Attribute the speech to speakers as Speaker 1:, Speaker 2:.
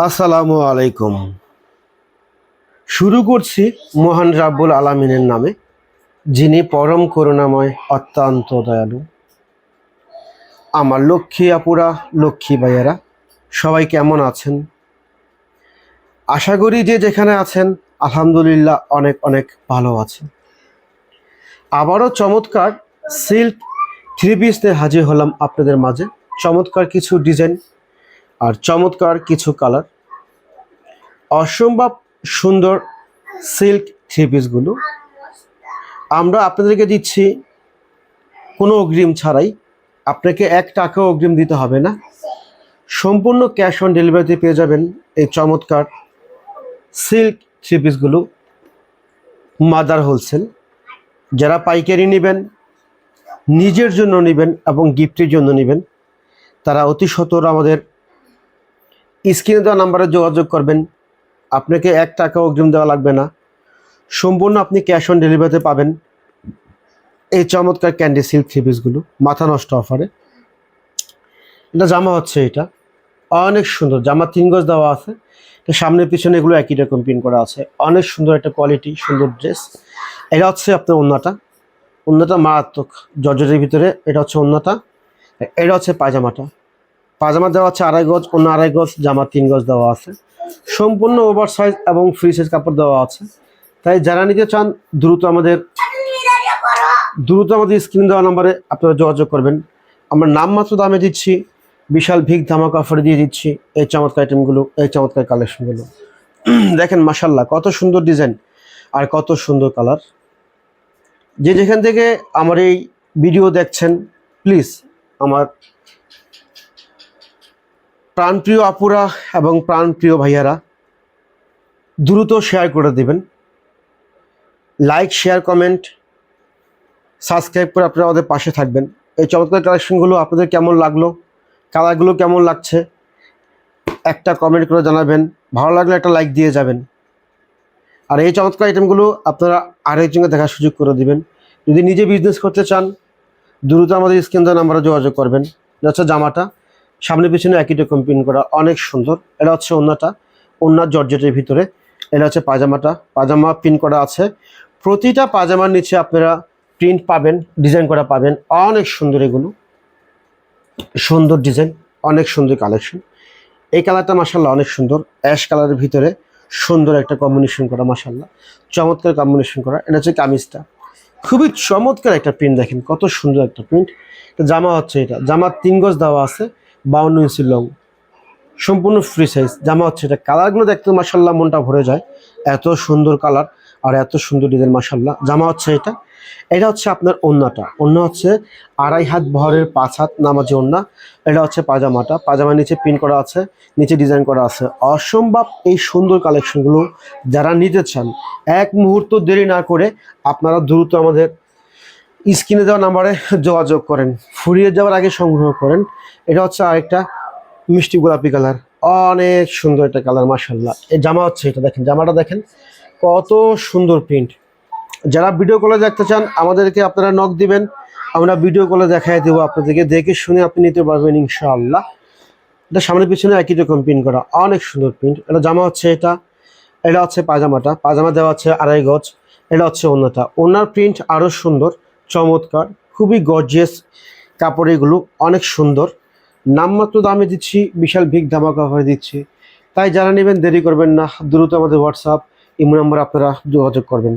Speaker 1: আসসালামু আলাইকুম। শুরু করছি মহান রাব্বুল আলামিনের নামে, যিনি পরম করুণাময়, অত্যন্ত দয়ালু। আমার লক্ষ্মী আপুরা, লক্ষ্মী ভাইয়েরা, সবাই কেমন আছেন? আশা করি যে যেখানে আছেন আলহামদুলিল্লাহ অনেক অনেক ভালো আছেন। আবারও চমৎকার সিল্ক থ্রি পিস নিয়ে হাজির হলাম আপনাদের মাঝে। চমৎকার কিছু ডিজাইন আর চমৎকার কিছু কালার, অসম্ভব সুন্দর সিল্ক থ্রি পিসগুলো আমরা আপনাদেরকে দিচ্ছি কোনো অগ্রিম ছাড়াই। আপনাকে 1 টাকাও অগ্রিম দিতে হবে না, সম্পূর্ণ ক্যাশ অন ডেলিভারিতে পেয়ে যাবেন এই চমৎকার সিল্ক থ্রি পিসগুলো। মাদার হোলসেল, যারা পাইকারি নেবেন, নিজের জন্য নেবেন এবং গিফটের জন্য নেবেন, তারা অতি সত্বর আমাদের স্ক্রিনে দেওয়া নাম্বারে যোগাযোগ করবেন। আপনাকে 1 টাকা অগ্রিম দেওয়া লাগবে না, সম্পূর্ণ আপনি ক্যাশ অন ডেলিভারিতে পাবেন এই চমৎকার ক্যান্ডি সিল্ক থ্রি পিসগুলো মাথা নষ্ট অফারে। এটা জামা হচ্ছে, এটা অনেক সুন্দর জামা, 3 গজ দেওয়া আছে, তো সামনে পিছনে এগুলো একই রকম প্রিন্ট করা আছে। অনেক সুন্দর একটা কোয়ালিটি, সুন্দর ড্রেস। এটা হচ্ছে আপনার ওন্নাটা মারাত্মক জর্জেটের ভিতরে। এটা হচ্ছে ওন্নাটা, এটা হচ্ছে পায়জামাটা। পায়জামা দেওয়া আছে 2.5 গজ, অন্য 2.5 গজ, জামা 3 গজ দেওয়া আছে। সম্পূর্ণ ওভার সাইজ এবং ফ্রি সাইজ কাপড় দেওয়া আছে। তাই যারা নিতে চান দ্রুত আমাদের স্ক্রিন দেওয়া নাম্বারে আপনারা যোগাযোগ করবেন। আমরা নামমাত্র দামে দিচ্ছি, বিশাল ভিগ ধামাকা অফারে দিয়ে দিচ্ছি এই চমৎকার আইটেমগুলো, এই চমৎকার কালেকশনগুলো। দেখেন মাশাল্লাহ, কত সুন্দর ডিজাইন আর কত সুন্দর কালার। যে যেখান থেকে আমার এই ভিডিও দেখছেন, প্লিজ আমার প্রাণপ্রিয় আপুরা এবং প্রাণপ্রিয় ভাইয়ারা দ্রুত শেয়ার করে দিবেন। লাইক, শেয়ার, কমেন্ট, সাবস্ক্রাইব করে আপনারা আমাদের পাশে থাকবেন। এই চমৎকার কালেকশনগুলো আপনাদের কেমন লাগলো, কালারগুলো কেমন লাগছে, একটা কমেন্ট করে জানাবেন। ভালো লাগলে একটা লাইক দিয়ে যাবেন। আর এই চমৎকার আইটেমগুলো আপনারা আরেকজনকে দেখার সুযোগ করে দিবেন। যদি নিজে বিজনেস করতে চান, দ্রুত আমাদের স্ক্রিন দেওয়া নাম্বারে যোগাযোগ করবেন। এটা হচ্ছে জামাটা, সামনে পিছনে একই রকম প্রিন্ট করা, অনেক সুন্দর। এটা হচ্ছে ওন্নার জর্জেটের ভিতরে। এটা হচ্ছে পায়জামা প্রিন্ট করা আছে। প্রতিটা পায়জামার নিচে আপনারা প্রিন্ট পাবেন, ডিজাইন করা পাবেন। অনেক সুন্দর, এগুলো সুন্দর ডিজাইন, অনেক সুন্দর কালেকশন। এই কালারটা মাশাল্লাহ অনেক সুন্দর, অ্যাশ কালারের ভিতরে সুন্দর একটা কম্বিনেশন করা, মাশাল্লাহ চমৎকার কম্বিনেশন করা। এটা হচ্ছে কামিজটা, খুবই চমৎকার একটা প্রিন্ট, দেখেন কত সুন্দর একটা প্রিন্ট। জামা হচ্ছে, এটা জামা 3 গজ দেওয়া আছে, 52 ইঞ্চি লং, সম্পূর্ণ ফ্রি সাইজ জামা হচ্ছে এটা। কালারগুলো দেখতে মাশাল্লাহ মনটা ভরে যায়, এত সুন্দর কালার আর এত সুন্দর ডিজাইন, মাশাল্লাহ। জামা হচ্ছে এটা হচ্ছে আপনার ওন্না হচ্ছে 2.5 হাত বহরের 5 হাত নামাজি ওন্না। এটা হচ্ছে পায়জামার নিচে প্রিন্ট করা আছে, নিচে ডিজাইন করা আছে। অসম্ভব এই সুন্দর কালেকশনগুলো যারা নিতে চান, এক মুহূর্ত দেরি না করে আপনারা দ্রুত আমাদের স্ক্রিনে দেওয়া নাম্বারে যোগাযোগ করেন, ফুরিয়ে যাওয়ার আগে সংগ্রহ করেন। এটা হচ্ছে আরেকটা মিষ্টি গোলাপি কালার, অনেক সুন্দর একটা কালার, মাশাল্লাহ। এই জামা হচ্ছে এটা, দেখেন জামাটা দেখেন কত সুন্দর প্রিন্ট। যারা ভিডিও কলে দেখতে চান আমাদেরকে আপনারা নক দিবেন, আমরা ভিডিও কলে দেখাই দেবো আপনাদেরকে, দেখে শুনে আপনি নিতে পারবেন ইনশাআল্লাহ। এটা সামনে পিছনে একই রকম প্রিন্ট করা, অনেক সুন্দর প্রিন্ট। এটা জামা হচ্ছে এটা হচ্ছে পায়জামা দেওয়া আছে 2.5 গজ। এটা হচ্ছে ওন্নার প্রিন্ট আরও সুন্দর, চমৎকার, খুবই গর্জিয়াস কাপড়, এগুলো অনেক সুন্দর। নামমাত্র দামে দিচ্ছি, বিশাল ভিগ ধামাকা অফারে দিচ্ছি। তাই যারা নেবেন দেরি করবেন না, দ্রুত আমাদের হোয়াটসঅ্যাপ, ইমো নম্বরে আপনারা যোগাযোগ করবেন।